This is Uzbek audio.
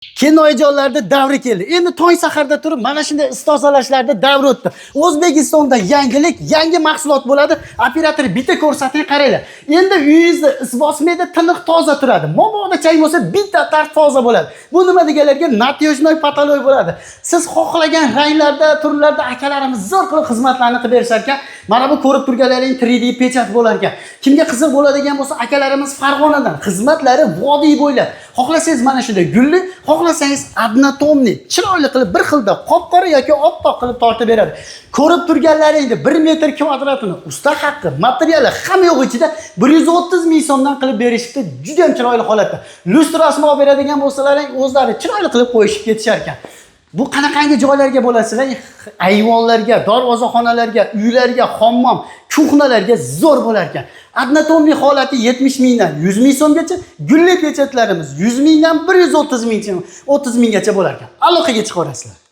Kinoijodlarda davri keldi. Endi tong saharda turib mana shunday istozalashlarda davr o'tdi. O'zbekistonda yangilik, yangi mahsulot bo'ladi. Operator bitta ko'rsating, qaranglar. Endi uyingizda is bosmaydi, tiniq toza turadi. Mobodo chang bo'lsa bitta tar toza bo'ladi. Bu nima deganlarga natijnoy patoloy bo'ladi. Siz xohlagan ranglarda, turlarda akalarimiz zo'r qilib xizmatlarni qilib berishar ekan. Mana bu ko'rib turganlaring 3D pechat bo'lar ekan. Kimga qiziq bo'ladigan bo'lsa, akalarimiz Farg'onadan xizmatlari vodiy bo'ylab. Xohlasangiz mana shunday gulli, xohlasangiz adnatomniy, chiroyli qilib bir xilda qop-qora yoki oppoq qilib tortib beradi. Ko'rib turganlaringni 1 metr kvadratini usta haqqi, materiali hamma yo'q ichida 130 ming so'mdan qilib berishibdi. Juda ham chiroyli holatda. Lyustrasini olib beradigan bo'lsalaring, o'zlari chiroyli qilib qo'yishib ketishar ekan. Bu qanaqangi joylarga bo'lasizlar? Ayvonlarga, darvozaxonalarga, uylarga, hammom, kuxnalarga zo'r bo'lar ekan. Adnatomniy holati 70 mingdan 100 ming so'mgacha, gulli pechatlarimiz 100 mingdan 130 minggacha bo'lar ekan. Aloqaga chiqarasizlar.